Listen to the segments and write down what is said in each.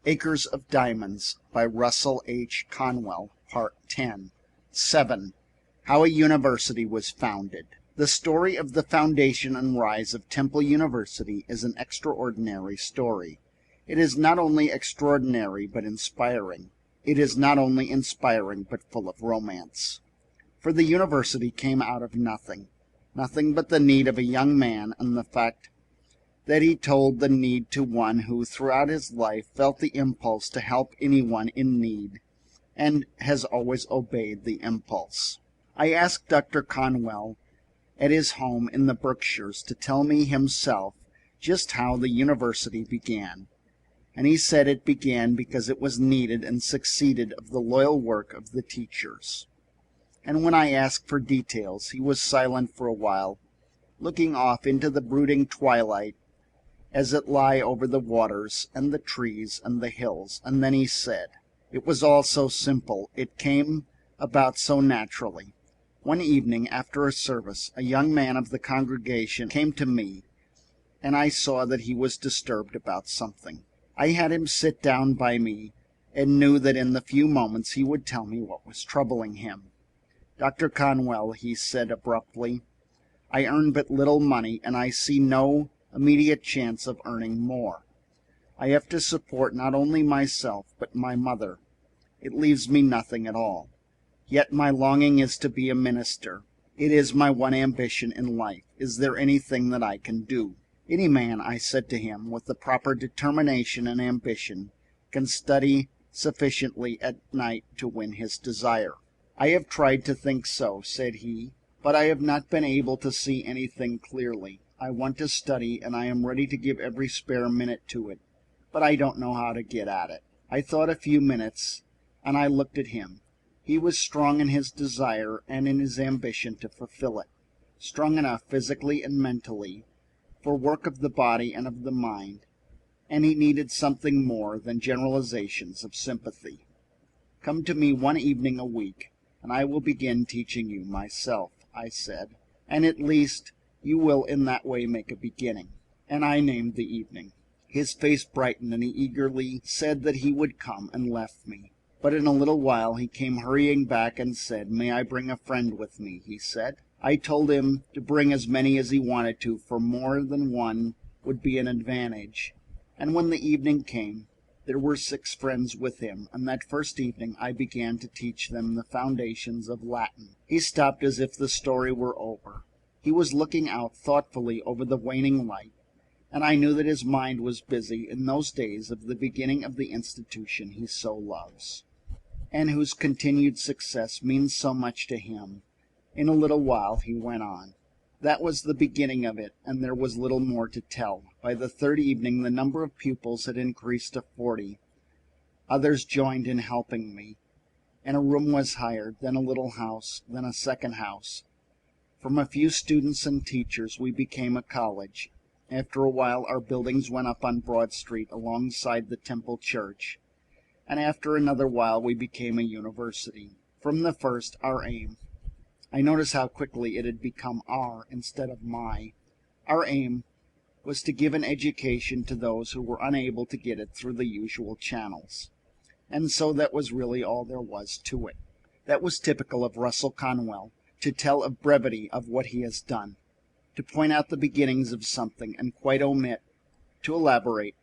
Acres of Diamonds by Russell H. Conwell, Part 10. 7. How a University was Founded. The story of the foundation and rise of Temple University is an extraordinary story. It is not only extraordinary but inspiring. It is not only inspiring but full of romance. For the university came out of nothing but the need of a young man and the fact that he told the need to one who throughout his life felt the impulse to help anyone in need and has always obeyed the impulse. I asked Dr. Conwell at his home in the Berkshires to tell me himself just how the university began, and he said it began because it was needed and succeeded of the loyal work of the teachers. And when I asked for details, he was silent for a while, looking off into the brooding twilight as it lay over the waters and the trees and the hills, and then he said, "It was all so simple. It came about so naturally. One evening after a service, a young man of the congregation came to me, and I saw that he was disturbed about something. I had him sit down by me and knew that in the few moments he would tell me what was troubling him. Dr. Conwell," he said abruptly, "I earn but little money and I see no immediate chance of earning more. I have to support not only myself but my mother. It leaves me nothing at all. Yet my longing is to be a minister. It is my one ambition in life. Is there anything that I can do?" "Any man," I said to him, "with the proper determination and ambition can study sufficiently at night to win his desire." "I have tried to think so," said he, "but I have not been able to see anything clearly. I want to study and I am ready to give every spare minute to it, but I don't know how to get at it." I thought a few minutes and I looked at him. He was strong in his desire and in his ambition to fulfill it, strong enough physically and mentally for work of the body and of the mind, and he needed something more than generalizations of sympathy. "Come to me one evening a week and I will begin teaching you myself," I said, "and at least you will in that way make a beginning." And I named the evening. His face brightened and he eagerly said that he would come, and left me. But in a little while he came hurrying back and said, "May I bring a friend with me?" he said. I told him to bring as many as he wanted to, for more than one would be an advantage. And when the evening came, there were 6 friends with him, and that first evening I began to teach them the foundations of Latin. He stopped as if the story were over. He was looking out thoughtfully over the waning light, and I knew that his mind was busy in those days of the beginning of the institution he so loves, and whose continued success means so much to him. In a little while he went on. That was the beginning of it, and there was little more to tell. By the 3rd evening the number of pupils had increased to 40. Others joined in helping me, and a room was hired, then a little house, then a second house. From a few students and teachers we became a college. After a while our buildings went up on Broad Street alongside the Temple Church, and after another while we became a university. From the first, our aim, I noticed how quickly it had become our instead of my, our aim was to give an education to those who were unable to get it through the usual channels. And so that was really all there was to it. That was typical of Russell Conwell, to tell of brevity of what he has done, to point out the beginnings of something and quite omit to elaborate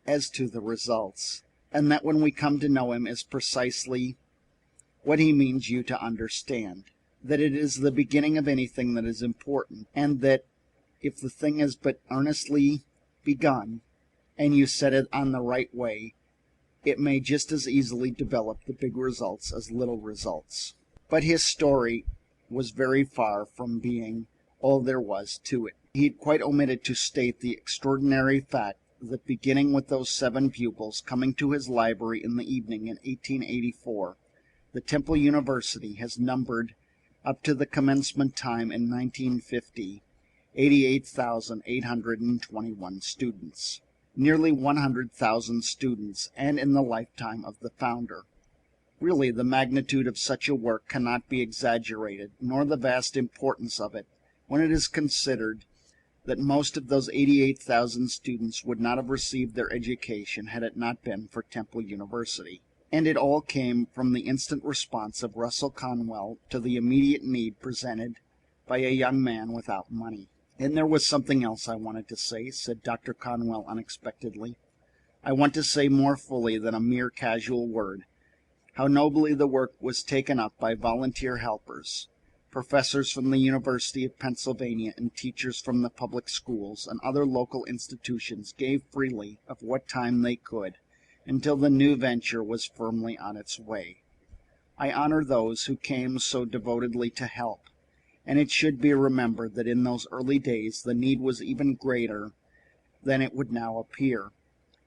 as to the results, and that when we come to know him is precisely what he means you to understand, that it is the beginning of anything that is important, and that if the thing is but earnestly begun and you set it on the right way, it may just as easily develop the big results as little results. But his story was very far from being all there was to it. He had quite omitted to state the extraordinary fact that beginning with those 7 pupils coming to his library in the evening in 1884, the Temple University has numbered, up to the commencement time in 1950, 88,821 students, nearly 100,000 students, and in the lifetime of the founder. Really, the magnitude of such a work cannot be exaggerated, nor the vast importance of it when it is considered that most of those 88,000 students would not have received their education had it not been for Temple University. And it all came from the instant response of Russell Conwell to the immediate need presented by a young man without money. "And there was something else I wanted to say," said Dr. Conwell unexpectedly. "I want to say more fully than a mere casual word how nobly the work was taken up by volunteer helpers. Professors from the University of Pennsylvania and teachers from the public schools and other local institutions gave freely of what time they could until the new venture was firmly on its way. I honor those who came so devotedly to help, and it should be remembered that in those early days the need was even greater than it would now appear,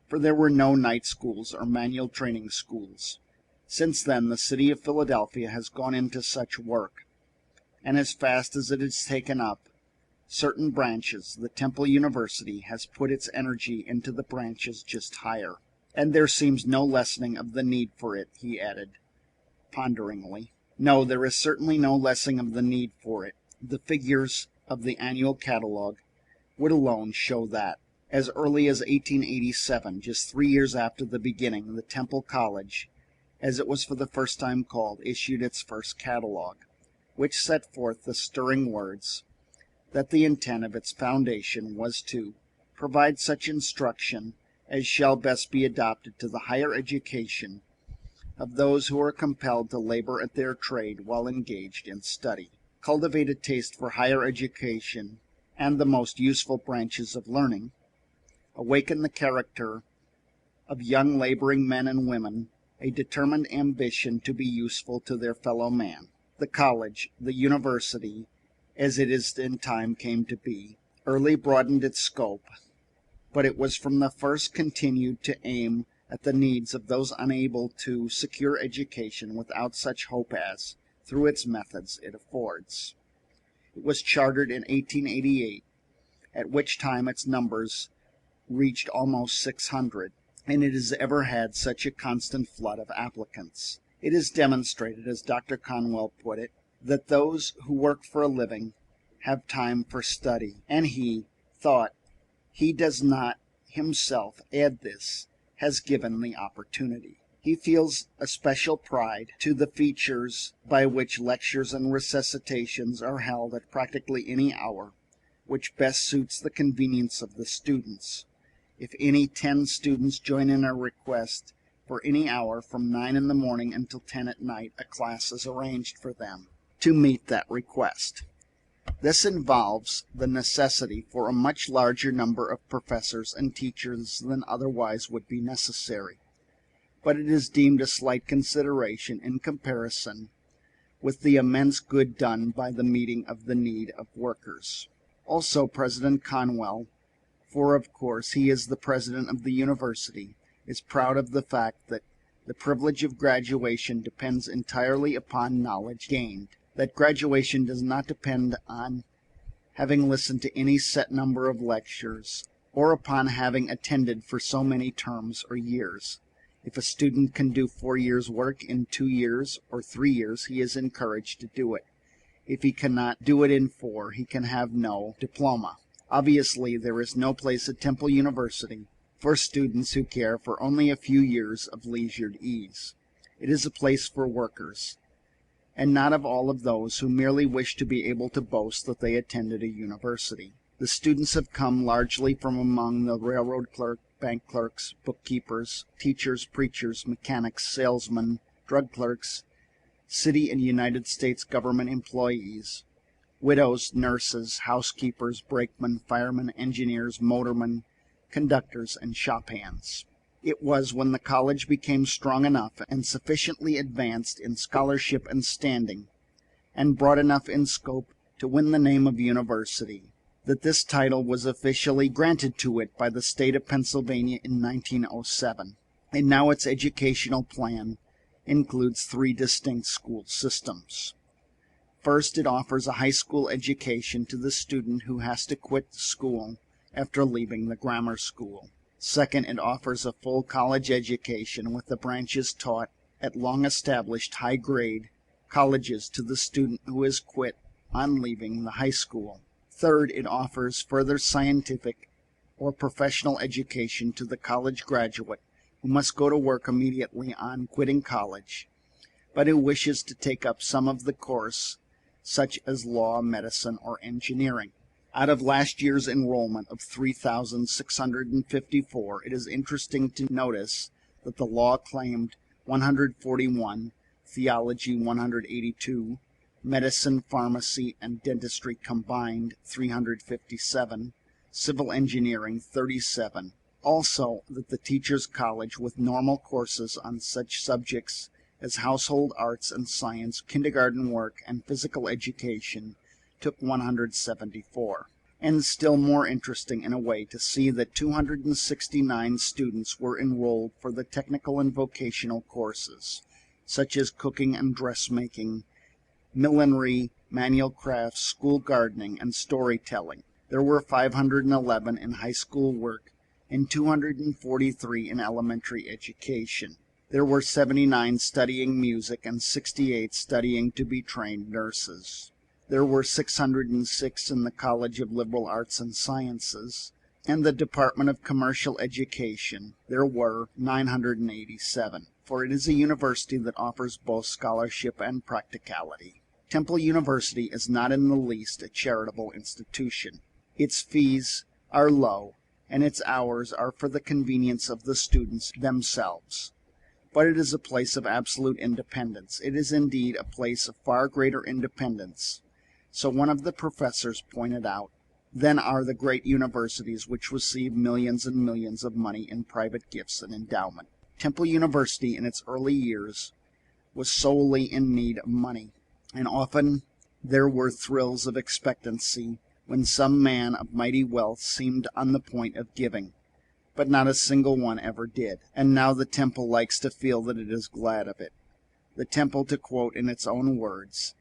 for there were no night schools or manual training schools. Since then the city of Philadelphia has gone into such work, and as fast as it has taken up certain branches, the Temple University has put its energy into the branches just higher. And there seems no lessening of the need for it," he added ponderingly. "No, there is certainly no lessening of the need for it. The figures of the annual catalog would alone show that. As early as 1887, just 3 years after the beginning, the Temple College, as it was for the first time called, issued its first catalog, which set forth the stirring words that the intent of its foundation was to provide such instruction as shall best be adapted to the higher education of those who are compelled to labor at their trade while engaged in study, cultivate a taste for higher education and the most useful branches of learning, awaken the character of young laboring men and women, a determined ambition to be useful to their fellow man. The college, the university, as it is in time came to be, early broadened its scope, but it was from the first continued to aim at the needs of those unable to secure education without such hope as, through its methods, it affords. It was chartered in 1888, at which time its numbers reached almost 600, and it has ever had such a constant flood of applicants. It is demonstrated, as Dr. Conwell put it, that those who work for a living have time for study, and he does not himself add this, has given the opportunity. He feels a special pride to the features by which lectures and recitations are held at practically any hour which best suits the convenience of the students. If any 10 students join in a request for any hour from 9 in the morning until 10 at night, a class is arranged for them to meet that request. This involves the necessity for a much larger number of professors and teachers than otherwise would be necessary, but it is deemed a slight consideration in comparison with the immense good done by the meeting of the need of workers. Also, President Conwell, for of course he is the president of the university, is proud of the fact that the privilege of graduation depends entirely upon knowledge gained, that graduation does not depend on having listened to any set number of lectures or upon having attended for so many terms or years. If a student can do 4 years' work in 2 years or 3 years, he is encouraged to do it. If he cannot do it in 4, he can have no diploma. Obviously, there is no place at Temple University for students who care for only a few years of leisured ease. It is a place for workers, and not of all of those who merely wish to be able to boast that they attended a university. The students have come largely from among the railroad clerk, bank clerks, bookkeepers, teachers, preachers, mechanics, salesmen, drug clerks, city and United States government employees, widows, nurses, housekeepers, brakemen, firemen, engineers, motormen, conductors, and shop hands. It was when the college became strong enough and sufficiently advanced in scholarship and standing, and broad enough in scope to win the name of university, that this title was officially granted to it by the state of Pennsylvania in 1907, and now its educational plan includes 3 distinct school systems. First, it offers a high school education to the student who has to quit school after leaving the grammar school. Second, it offers a full college education with the branches taught at long-established high-grade colleges to the student who has quit on leaving the high school. Third, it offers further scientific or professional education to the college graduate who must go to work immediately on quitting college, but who wishes to take up some of the course, such as law, medicine, or engineering. Out of last year's enrollment of 3,654, it is interesting to notice that the law claimed 141, theology 182, medicine, pharmacy, and dentistry combined 357, civil engineering 37. Also, that the Teachers College with normal courses on such subjects as household arts and science, kindergarten work, and physical education took 174. And still more interesting in a way to see that 269 students were enrolled for the technical and vocational courses, such as cooking and dressmaking, millinery, manual crafts, school gardening, and storytelling. There were 511 in high school work and 243 in elementary education. There were 79 studying music and 68 studying to be trained nurses. There were 606 in the College of Liberal Arts and Sciences, and the Department of Commercial Education. There were 987, for it is a university that offers both scholarship and practicality. Temple University is not in the least a charitable institution. Its fees are low, and its hours are for the convenience of the students themselves. But it is a place of absolute independence. It is indeed a place of far greater independence. So one of the professors pointed out, than are the great universities which receive millions and millions of money in private gifts and endowment. Temple University in its early years was solely in need of money, and often there were thrills of expectancy when some man of mighty wealth seemed on the point of giving, but not a single one ever did. And now the Temple likes to feel that it is glad of it. The Temple, to quote in its own words,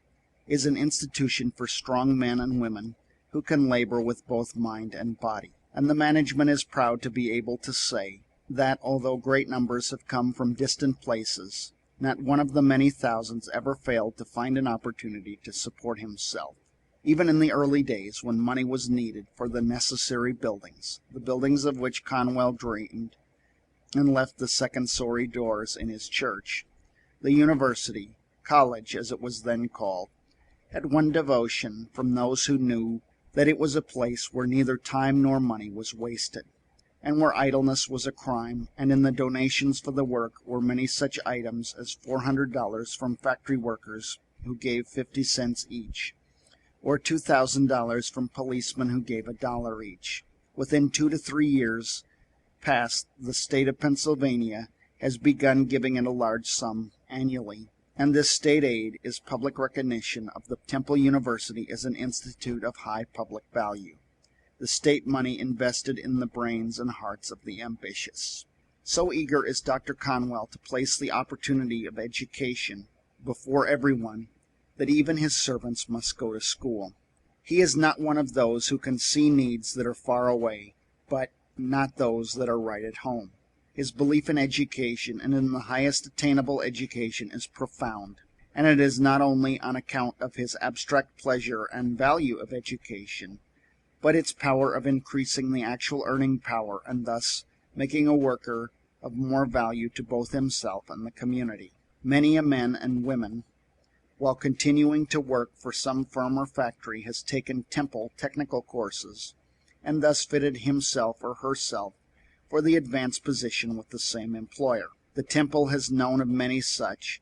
is an institution for strong men and women who can labor with both mind and body. And the management is proud to be able to say that, although great numbers have come from distant places, not one of the many thousands ever failed to find an opportunity to support himself. Even in the early days, when money was needed for the necessary buildings, the buildings of which Conwell dreamed and left the second-story doors in his church, the university, college as it was then called, had won devotion from those who knew that it was a place where neither time nor money was wasted, and where idleness was a crime, and in the donations for the work were many such items as $400 from factory workers who gave 50 cents each, or $2,000 from policemen who gave $1 each. Within 2 to 3 years past, the state of Pennsylvania has begun giving it a large sum annually, and this state aid is public recognition of the Temple University as an institute of high public value, the state money invested in the brains and hearts of the ambitious. So eager is Dr. Conwell to place the opportunity of education before everyone that even his servants must go to school. He is not one of those who can see needs that are far away, but not those that are right at home. His belief in education and in the highest attainable education is profound, and it is not only on account of his abstract pleasure and value of education, but its power of increasing the actual earning power and thus making a worker of more value to both himself and the community. Many a man and women, while continuing to work for some firm or factory, has taken Temple technical courses and thus fitted himself or herself for the advanced position with the same employer. The Temple has known of many such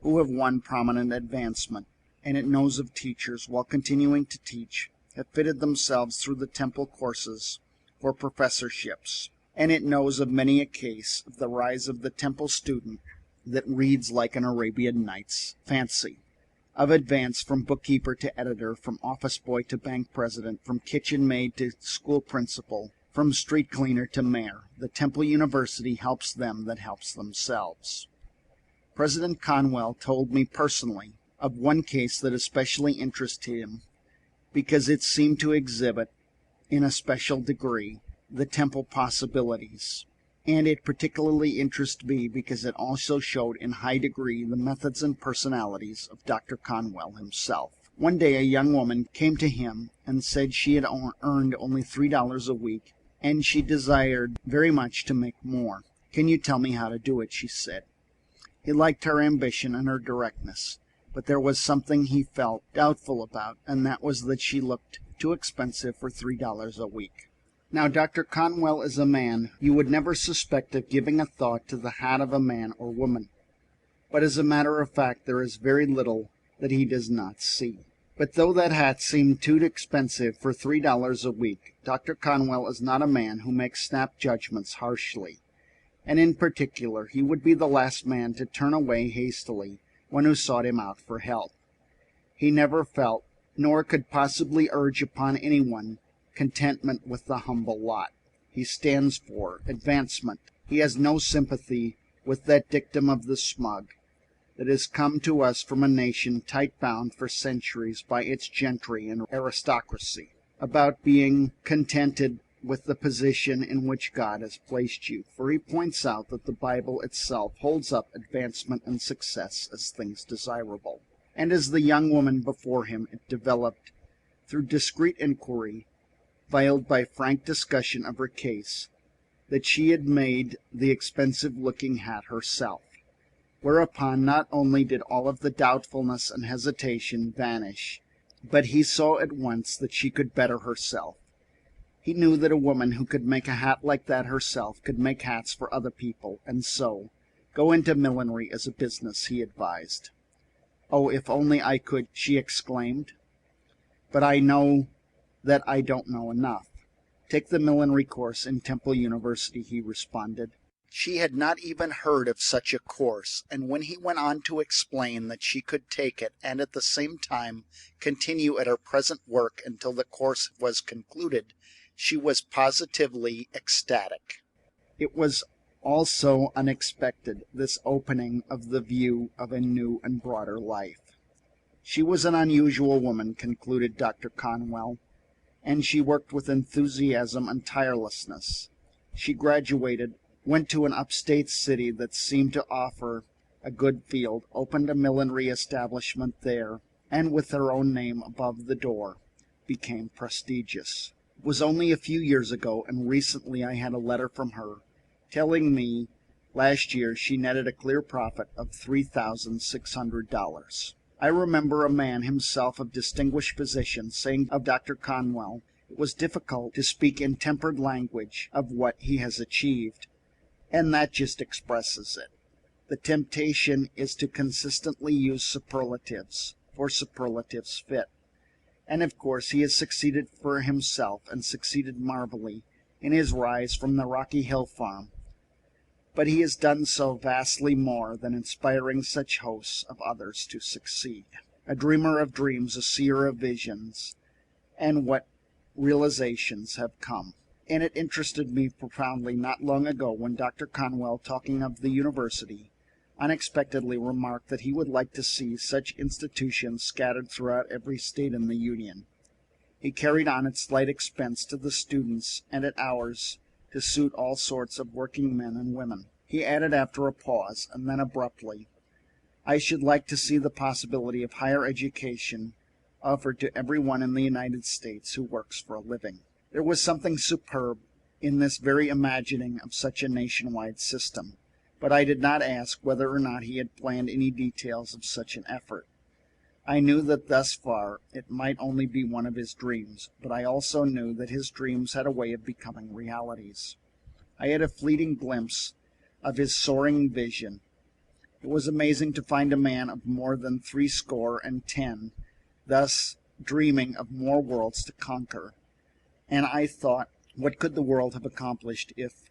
who have won prominent advancement, and it knows of teachers, while continuing to teach, have fitted themselves through the Temple courses for professorships, and it knows of many a case of the rise of the Temple student that reads like an Arabian Nights fancy, of advance from bookkeeper to editor, from office boy to bank president, from kitchen maid to school principal, from street cleaner to mayor. The Temple University helps them that helps themselves. President Conwell told me personally of one case that especially interested him because it seemed to exhibit, in a special degree, the Temple possibilities. And it particularly interested me because it also showed in high degree the methods and personalities of Dr. Conwell himself. One day a young woman came to him and said she had earned only $3 a week and she desired very much to make more. "Can you tell me how to do it?" she said. He liked her ambition and her directness, but there was something he felt doubtful about, and that was that she looked too expensive for $3 a week. Now, Dr. Conwell is a man you would never suspect of giving a thought to the hat of a man or woman, but as a matter of fact there is very little that he does not see. But though that hat seemed too expensive for $3 a week, Dr. Conwell is not a man who makes snap judgments harshly, and in particular he would be the last man to turn away hastily one who sought him out for help. He never felt, nor could possibly urge upon anyone, contentment with the humble lot he stands for, advancement. He has no sympathy with that dictum of the smug that has come to us from a nation tight-bound for centuries by its gentry and aristocracy, about being contented with the position in which God has placed you, for he points out that the Bible itself holds up advancement and success as things desirable. And as the young woman before him, it developed, through discreet inquiry, veiled by frank discussion of her case, that she had made the expensive-looking hat herself. Whereupon not only did all of the doubtfulness and hesitation vanish, but he saw at once that she could better herself. He knew that a woman who could make a hat like that herself could make hats for other people, and so go into millinery as a business, he advised. "Oh, if only I could," she exclaimed. "But I know that I don't know enough." "Take the millinery course in Temple University," he responded. She had not even heard of such a course, and when he went on to explain that she could take it and at the same time continue at her present work until the course was concluded, she was positively ecstatic. It was all so unexpected, this opening of the view of a new and broader life. She was an unusual woman, concluded Dr. Conwell, and she worked with enthusiasm and tirelessness. She graduated, went to an upstate city that seemed to offer a good field, opened a millinery establishment there, and with her own name above the door, became prestigious. It was only a few years ago, and recently I had a letter from her telling me last year she netted a clear profit of $3,600. I remember a man himself of distinguished position saying of Dr. Conwell, it was difficult to speak in tempered language of what he has achieved, and that just expresses it. The temptation is to consistently use superlatives, for superlatives fit. And of course he has succeeded for himself, and succeeded marvelly, in his rise from the Rocky Hill farm. But he has done so vastly more than inspiring such hosts of others to succeed. A dreamer of dreams, a seer of visions, and what realizations have come. And it interested me profoundly not long ago when Dr. Conwell, talking of the university, unexpectedly remarked that he would like to see such institutions scattered throughout every state in the Union. He carried on at slight expense to the students and at ours to suit all sorts of working men and women. He added after a pause, and then abruptly, "I should like to see the possibility of higher education offered to everyone in the United States who works for a living." There was something superb in this very imagining of such a nationwide system, but I did not ask whether or not he had planned any details of such an effort. I knew that thus far it might only be one of his dreams, but I also knew that his dreams had a way of becoming realities. I had a fleeting glimpse of his soaring vision. It was amazing to find a man of more than 70 thus dreaming of more worlds to conquer. And I thought, what could the world have accomplished if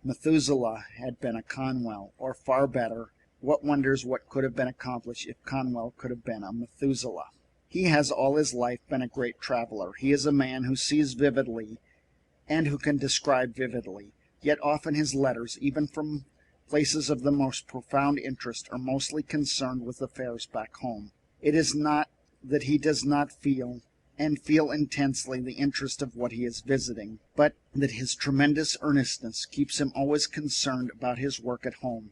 Methuselah had been a Conwell, or far better, what wonders what could have been accomplished if Conwell could have been a Methuselah. He has all his life been a great traveler. He is a man who sees vividly and who can describe vividly, yet often his letters, even from places of the most profound interest, are mostly concerned with affairs back home. It is not that he does not feel intensely the interest of what he is visiting, but that his tremendous earnestness keeps him always concerned about his work at home.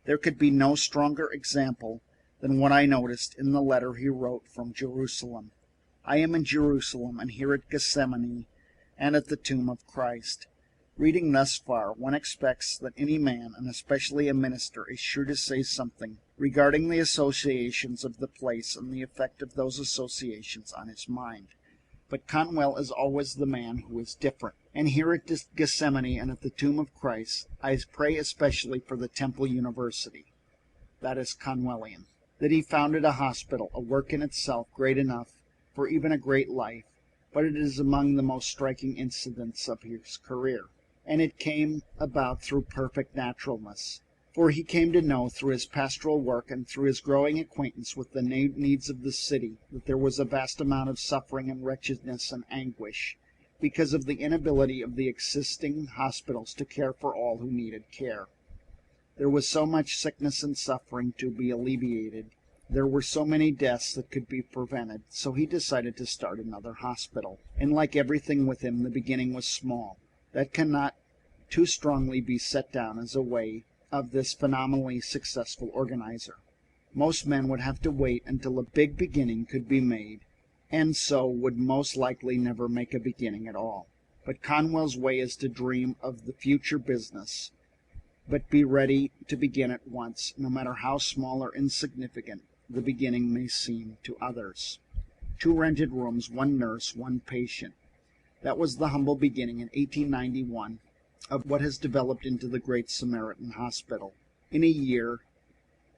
There could be no stronger example than what I noticed in the letter he wrote from Jerusalem. I am in Jerusalem, and here at Gethsemane, and at the tomb of Christ. Reading thus far, one expects that any man, and especially a minister, is sure to say something regarding the associations of the place and the effect of those associations on his mind. But Conwell is always the man who is different. And here at Gethsemane and at the tomb of Christ, I pray especially for the Temple University. That is Conwellian. That he founded a hospital, a work in itself great enough for even a great life, but it is among the most striking incidents of his career. And it came about through perfect naturalness, for he came to know through his pastoral work and through his growing acquaintance with the needs of the city that there was a vast amount of suffering and wretchedness and anguish because of the inability of the existing hospitals to care for all who needed care. There was so much sickness and suffering to be alleviated. There were so many deaths that could be prevented, so he decided to start another hospital. And like everything with him, the beginning was small. That cannot too strongly be set down as a way of this phenomenally successful organizer. Most men would have to wait until a big beginning could be made, and so would most likely never make a beginning at all. But Conwell's way is to dream of the future business, but be ready to begin at once, no matter how small or insignificant the beginning may seem to others. 2 rented rooms, 1 nurse, 1 patient. That was the humble beginning in 1891 of what has developed into the Great Samaritan Hospital. In a year,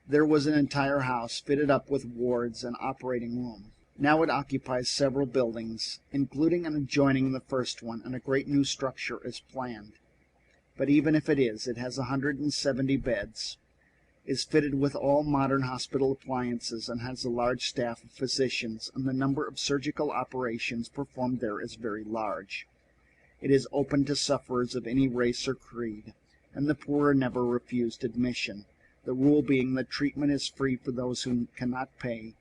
there was an entire house fitted up with wards and operating room. Now it occupies several buildings, including and adjoining the first one, and a great new structure is planned. But even if it is, it has 170 beds, is fitted with all modern hospital appliances, and has a large staff of physicians, and the number of surgical operations performed there is very large. It is open to sufferers of any race or creed, and the poor are never refused admission, the rule being that treatment is free for those who cannot pay,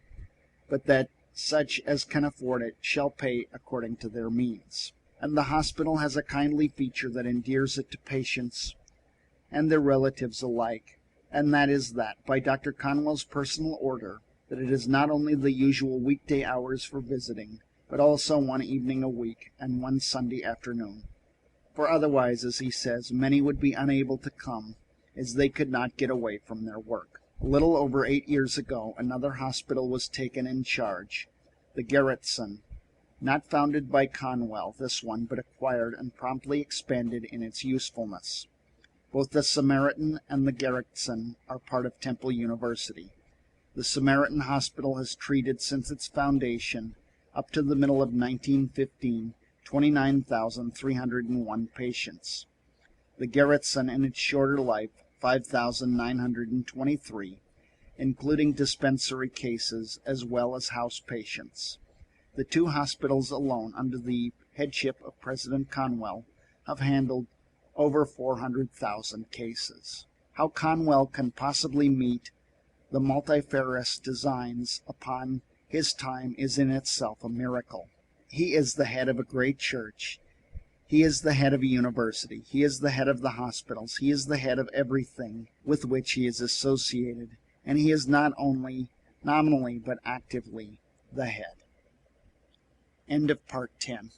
but that such as can afford it shall pay according to their means. And the hospital has a kindly feature that endears it to patients and their relatives alike, and that is that, by Dr. Conwell's personal order, that it is not only the usual weekday hours for visiting, but also 1 evening a week and 1 Sunday afternoon. For otherwise, as he says, many would be unable to come, as they could not get away from their work. A little over 8 years ago, another hospital was taken in charge, the Gerritsen, not founded by Conwell, this one, but acquired and promptly expanded in its usefulness. Both the Samaritan and the Gerritsen are part of Temple University. The Samaritan Hospital has treated since its foundation, up to the middle of 1915, 29,301 patients. The Gerritsen, in its shorter life, 5,923, including dispensary cases as well as house patients. The 2 hospitals alone, under the headship of President Conwell, have handled over 400,000 cases. How Conwell can possibly meet the multifarious designs upon his time is in itself a miracle. He is the head of a great church. He is the head of a university. He is the head of the hospitals. He is the head of everything with which he is associated. And he is not only nominally but actively the head. End of part 10.